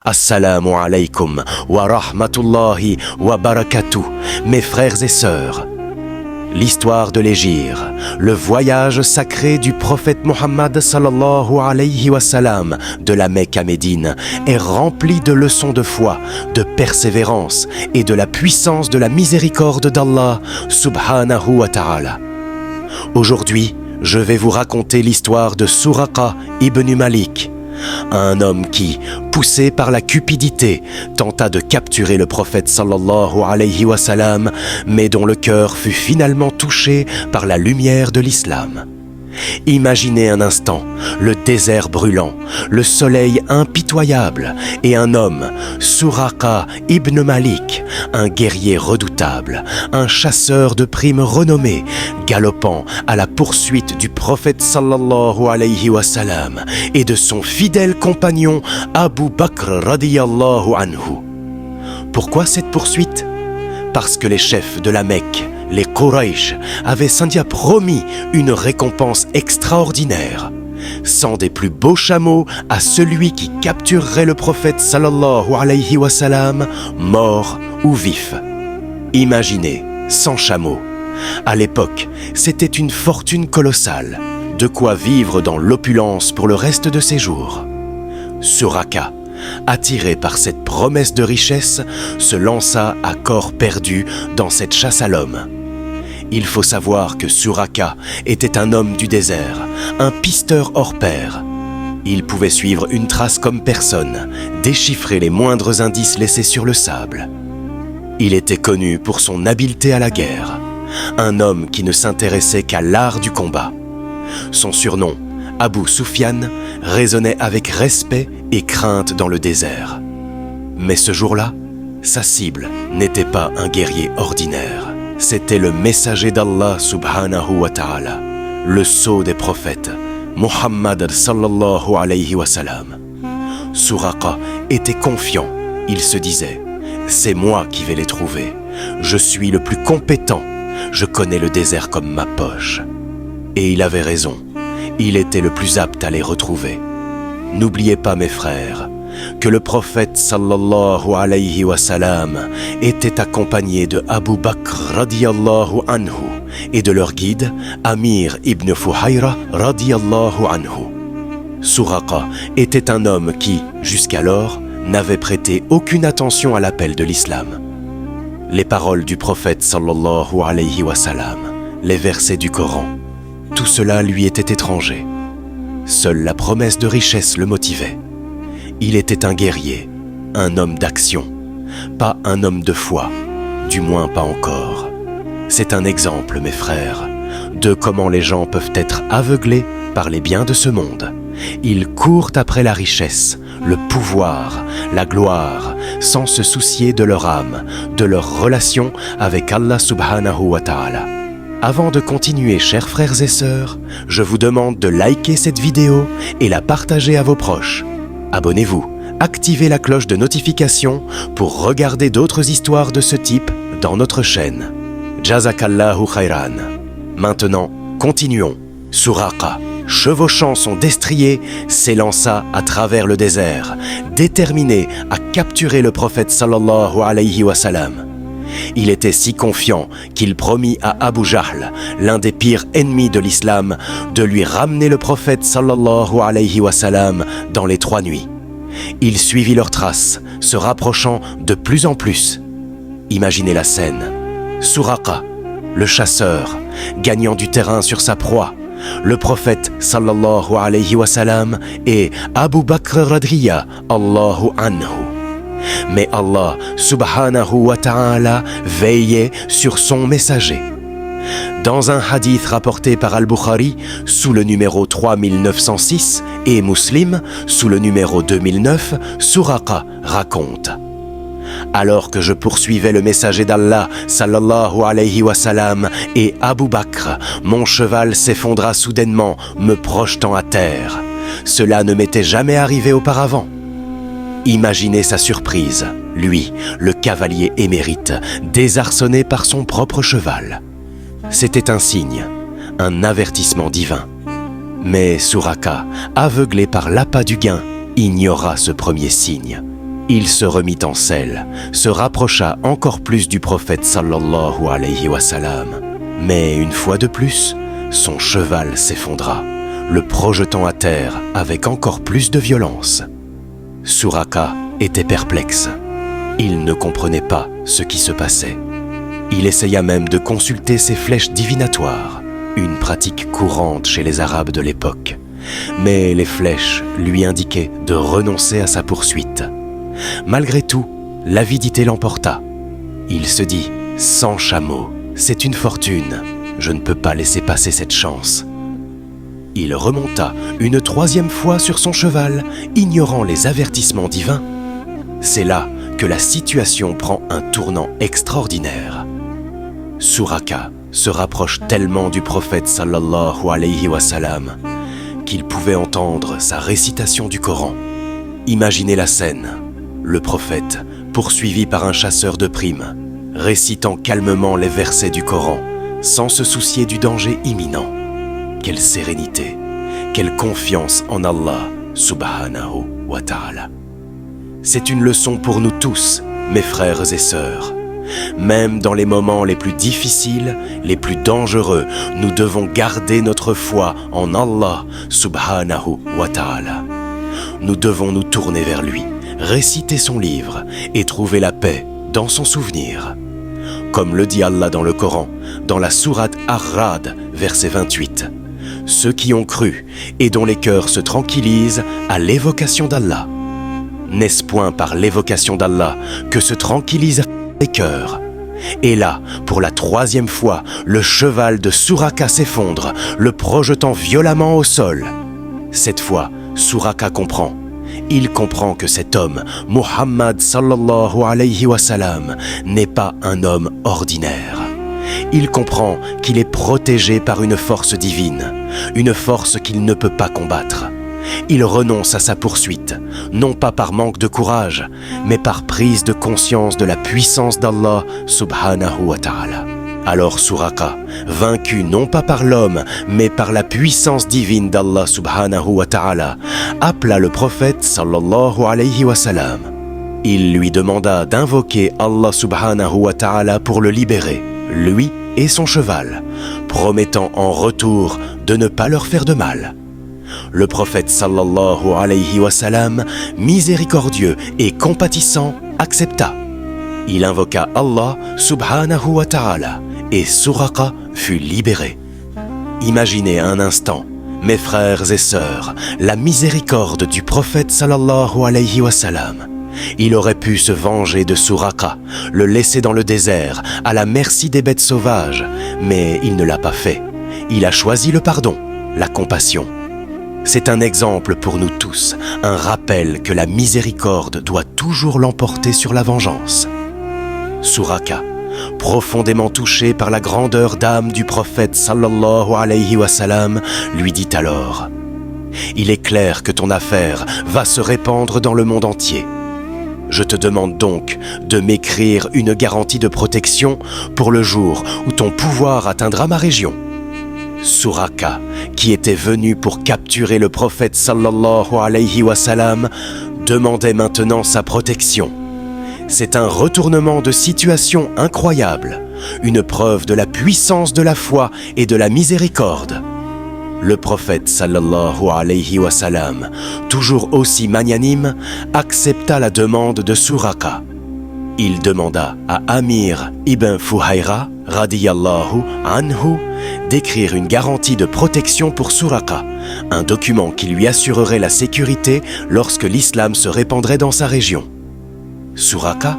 Assalamu alaykum wa rahmatullahi wa barakatuh, mes frères et sœurs. L'histoire de l'Hégire, le voyage sacré du prophète Mohammed sallallahu alayhi wa sallam de la Mecque à Médine est rempli de leçons de foi, de persévérance et de la puissance de la miséricorde d'Allah subhanahu wa ta'ala. Aujourd'hui, je vais vous raconter l'histoire de Suraqa ibn Malik, un homme qui, poussé par la cupidité, tenta de capturer le prophète sallallahu alayhi wa sallam, mais dont le cœur fut finalement touché par la lumière de l'islam. Imaginez un instant le désert brûlant, le soleil impitoyable et un homme, Suraqa ibn Malik, un guerrier redoutable, un chasseur de primes renommé, galopant à la poursuite du prophète sallallahu alayhi wa sallam et de son fidèle compagnon Abu Bakr radiyallahu anhu. Pourquoi cette poursuite ? Parce que les chefs de la Mecque, les Quraysh, avaient promis une récompense extraordinaire, 100 des plus beaux chameaux à celui qui capturerait le prophète sallallahu alayhi wa sallam, mort ou vif. Imaginez, 100 chameaux. À l'époque, c'était une fortune colossale, de quoi vivre dans l'opulence pour le reste de ses jours. Suraqa, attiré par cette promesse de richesse, se lança à corps perdu dans cette chasse à l'homme. Il faut savoir que Suraqa était un homme du désert, un pisteur hors pair. Il pouvait suivre une trace comme personne, déchiffrer les moindres indices laissés sur le sable. Il était connu pour son habileté à la guerre, un homme qui ne s'intéressait qu'à l'art du combat. Son surnom, Abu Sufyan, résonnait avec respect et crainte dans le désert. Mais ce jour-là, sa cible n'était pas un guerrier ordinaire. C'était le messager d'Allah subhanahu wa ta'ala, le sceau des prophètes, Muhammad sallallahu alayhi wa sallam. Suraqa était confiant, il se disait « C'est moi qui vais les trouver, je suis le plus compétent, je connais le désert comme ma poche. » Et il avait raison, il était le plus apte à les retrouver. N'oubliez pas mes frères, que le prophète sallallahu alayhi wa sallam était accompagné de Abu Bakr radiyallahu anhu et de leur guide Amir ibn Fuhayra radiyallahu anhu. Suraqa était un homme qui, jusqu'alors, n'avait prêté aucune attention à l'appel de l'islam. Les paroles du prophète sallallahu alayhi wa sallam, les versets du Coran, tout cela lui était étranger. Seule la promesse de richesse le motivait. Il était un guerrier, un homme d'action, pas un homme de foi, du moins pas encore. C'est un exemple, mes frères, de comment les gens peuvent être aveuglés par les biens de ce monde. Ils courent après la richesse, le pouvoir, la gloire, sans se soucier de leur âme, de leur relation avec Allah subhanahu wa ta'ala. Avant de continuer, chers frères et sœurs, je vous demande de liker cette vidéo et la partager à vos proches. Abonnez-vous, activez la cloche de notification pour regarder d'autres histoires de ce type dans notre chaîne. Jazakallahu khairan. Maintenant, continuons. Suraqa, chevauchant son destrier, s'élança à travers le désert, déterminé à capturer le prophète sallallahu alayhi wa sallam. Il était si confiant qu'il promit à Abu Jahl, l'un des pires ennemis de l'islam, de lui ramener le prophète sallallahu alayhi wa sallam dans les 3 nuits. Il suivit leurs traces, se rapprochant de plus en plus. Imaginez la scène. Suraqa, le chasseur, gagnant du terrain sur sa proie, le prophète sallallahu alayhi wa sallam et Abu Bakr radiyallahu anhu. Mais Allah subhanahu wa ta'ala veillait sur son messager. Dans un hadith rapporté par Al-Bukhari sous le numéro 3906 et Muslim sous le numéro 2009, Suraqa raconte: alors que je poursuivais le messager d'Allah sallallahu alayhi wa sallam et Abu Bakr, mon cheval s'effondra soudainement, me projetant à terre. Cela ne m'était jamais arrivé auparavant. Imaginez sa surprise, lui, le cavalier émérite, désarçonné par son propre cheval. C'était un signe, un avertissement divin. Mais Suraqa, aveuglé par l'appât du gain, ignora ce premier signe. Il se remit en selle, se rapprocha encore plus du prophète sallallahu alayhi wa sallam. Mais une fois de plus, son cheval s'effondra, le projetant à terre avec encore plus de violence. Suraka était perplexe. Il ne comprenait pas ce qui se passait. Il essaya même de consulter ses flèches divinatoires, une pratique courante chez les Arabes de l'époque. Mais les flèches lui indiquaient de renoncer à sa poursuite. Malgré tout, l'avidité l'emporta. Il se dit « 100 chameaux, c'est une fortune, je ne peux pas laisser passer cette chance ». Il remonta une 3e fois sur son cheval, ignorant les avertissements divins. C'est là que la situation prend un tournant extraordinaire. Suraka se rapproche tellement du prophète sallallahu alayhi wa sallam qu'il pouvait entendre sa récitation du Coran. Imaginez la scène, le prophète, poursuivi par un chasseur de primes, récitant calmement les versets du Coran, sans se soucier du danger imminent. Quelle sérénité, quelle confiance en Allah subhanahu wa ta'ala. C'est une leçon pour nous tous, mes frères et sœurs. Même dans les moments les plus difficiles, les plus dangereux, nous devons garder notre foi en Allah subhanahu wa ta'ala. Nous devons nous tourner vers lui, réciter son livre et trouver la paix dans son souvenir. Comme le dit Allah dans le Coran, dans la sourate Ar-Ra'd, verset 28. Ceux qui ont cru et dont les cœurs se tranquillisent à l'évocation d'Allah. N'est-ce point par l'évocation d'Allah que se tranquillisent les cœurs? Et là, pour la 3e fois, le cheval de Suraka s'effondre, le projetant violemment au sol. Cette fois, Suraka comprend. Il comprend que cet homme, Muhammad sallallahu alayhi wa sallam, n'est pas un homme ordinaire. Il comprend qu'il est protégé par une force divine, une force qu'il ne peut pas combattre. Il renonce à sa poursuite, non pas par manque de courage, mais par prise de conscience de la puissance d'Allah subhanahu wa ta'ala. Alors Suraka, vaincu non pas par l'homme, mais par la puissance divine d'Allah subhanahu wa ta'ala, appela le prophète sallallahu alayhi wa sallam. Il lui demanda d'invoquer Allah subhanahu wa ta'ala pour le libérer, lui et son cheval, promettant en retour de ne pas leur faire de mal. Le prophète sallallahu alayhi wa sallam, miséricordieux et compatissant, accepta. Il invoqua Allah subhanahu wa ta'ala et Suraka fut libéré. Imaginez un instant, mes frères et sœurs, la miséricorde du prophète sallallahu alayhi wa sallam. Il aurait pu se venger de Suraka, le laisser dans le désert, à la merci des bêtes sauvages, mais il ne l'a pas fait. Il a choisi le pardon, la compassion. C'est un exemple pour nous tous, un rappel que la miséricorde doit toujours l'emporter sur la vengeance. Suraka, profondément touché par la grandeur d'âme du prophète sallallahu alayhi wa sallam, lui dit alors « Il est clair que ton affaire va se répandre dans le monde entier. Je te demande donc de m'écrire une garantie de protection pour le jour où ton pouvoir atteindra ma région. » Suraka, qui était venu pour capturer le prophète sallallahu alayhi wa sallam, demandait maintenant sa protection. C'est un retournement de situation incroyable, une preuve de la puissance de la foi et de la miséricorde. Le prophète sallallahu alayhi wa sallam, toujours aussi magnanime, accepta la demande de Suraka. Il demanda à Amir ibn Fuhayra, radiyallahu anhu, d'écrire une garantie de protection pour Suraka, un document qui lui assurerait la sécurité lorsque l'islam se répandrait dans sa région. Suraka,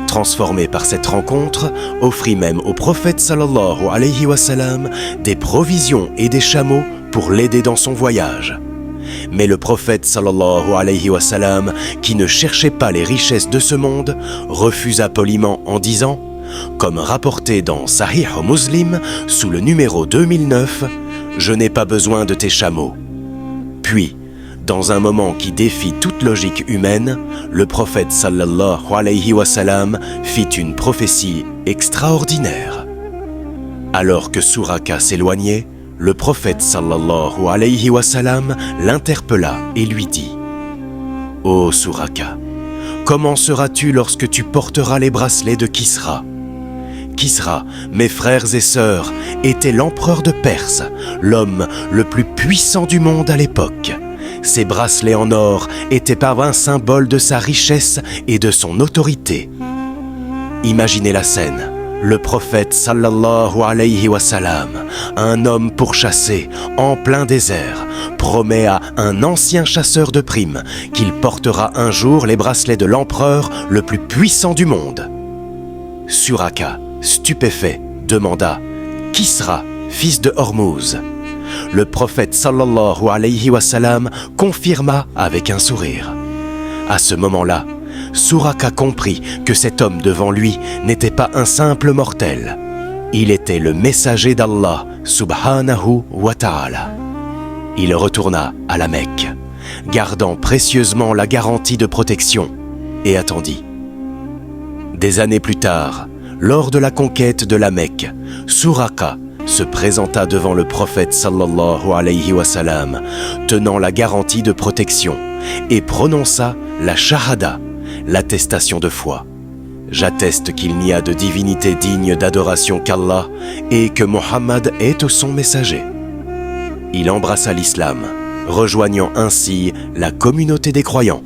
transformé par cette rencontre, offrit même au prophète sallallahu alayhi wa sallam des provisions et des chameaux pour l'aider dans son voyage. Mais le prophète sallallahu alayhi wa sallam, qui ne cherchait pas les richesses de ce monde, refusa poliment en disant, comme rapporté dans Sahih Muslim sous le numéro 2009, « Je n'ai pas besoin de tes chameaux. » Puis, dans un moment qui défie toute logique humaine, le prophète sallallahu alayhi wa sallam fit une prophétie extraordinaire. Alors que Suraka s'éloignait, le prophète sallallahu alayhi wa sallam l'interpella et lui dit « Ô Suraka, comment seras-tu lorsque tu porteras les bracelets de Kisra ? Kisra, mes frères et sœurs, était l'empereur de Perse, l'homme le plus puissant du monde à l'époque. Ses bracelets en or étaient par un symbole de sa richesse et de son autorité. Imaginez la scène. Le prophète sallallahu alayhi wa sallam, un homme pourchassé, en plein désert, promet à un ancien chasseur de primes qu'il portera un jour les bracelets de l'empereur le plus puissant du monde. Suraka, stupéfait, demanda « Kisra, fils de Hormuz ?» Le prophète sallallahu alayhi wa sallam confirma avec un sourire. À ce moment-là, Suraka comprit que cet homme devant lui n'était pas un simple mortel. Il était le messager d'Allah subhanahu wa ta'ala. Il retourna à la Mecque, gardant précieusement la garantie de protection, et attendit. Des années plus tard, lors de la conquête de la Mecque, Suraka se présenta devant le prophète sallallahu alayhi wa sallam, tenant la garantie de protection, et prononça la shahada, l'attestation de foi. J'atteste qu'il n'y a de divinité digne d'adoration qu'Allah et que Mohammed est son messager. Il embrassa l'islam, rejoignant ainsi la communauté des croyants.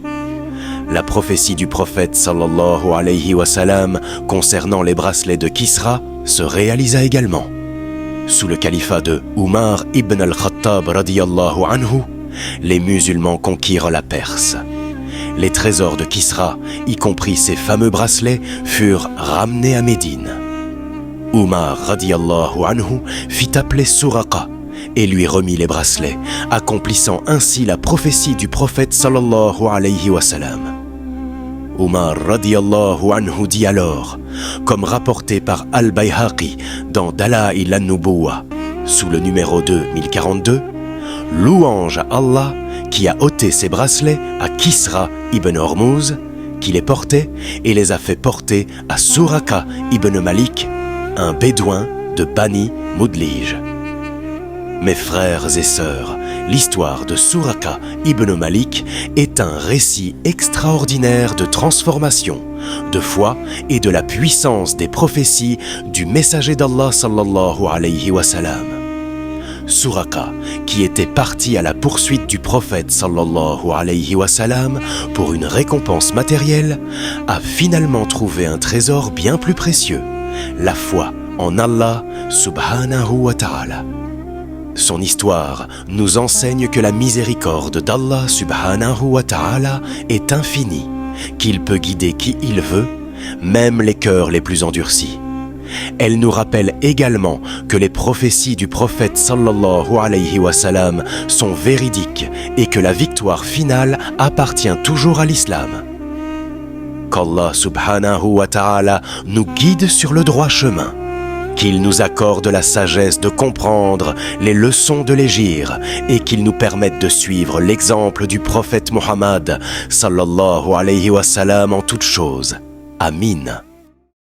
La prophétie du prophète sallallahu alayhi wa sallam concernant les bracelets de Kisra se réalisa également. Sous le califat de Umar ibn al-Khattab radiyallahu anhu, les musulmans conquirent la Perse. Les trésors de Kisra, y compris ses fameux bracelets, furent ramenés à Médine. Umar radiyallahu anhu fit appeler Suraka et lui remit les bracelets, accomplissant ainsi la prophétie du prophète sallallahu alayhi wa sallam. Umar radiyallahu anhu dit alors, comme rapporté par Al-Bayhaqi dans Dala'il an-Nubuwah, sous le numéro 2042, louange à Allah qui a ôté ses bracelets à Kisra ibn Hormuz, qui les portait et les a fait porter à Suraka ibn Malik, un bédouin de Bani Mudlij. Mes frères et sœurs, l'histoire de Suraka ibn Malik est un récit extraordinaire de transformation, de foi et de la puissance des prophéties du messager d'Allah sallallahu alayhi wa sallam. Suraka, qui était parti à la poursuite du prophète sallallahu alayhi wa sallam pour une récompense matérielle, a finalement trouvé un trésor bien plus précieux, la foi en Allah subhanahu wa ta'ala. Son histoire nous enseigne que la miséricorde d'Allah subhanahu wa ta'ala est infinie, qu'il peut guider qui il veut, même les cœurs les plus endurcis. Elle nous rappelle également que les prophéties du prophète sallallahu alayhi wa sallam sont véridiques et que la victoire finale appartient toujours à l'islam. Qu'Allah subhanahu wa ta'ala nous guide sur le droit chemin, qu'il nous accorde la sagesse de comprendre les leçons de l'hégire et qu'il nous permette de suivre l'exemple du prophète Mohammed sallallahu alayhi wa sallam en toutes choses. Amin.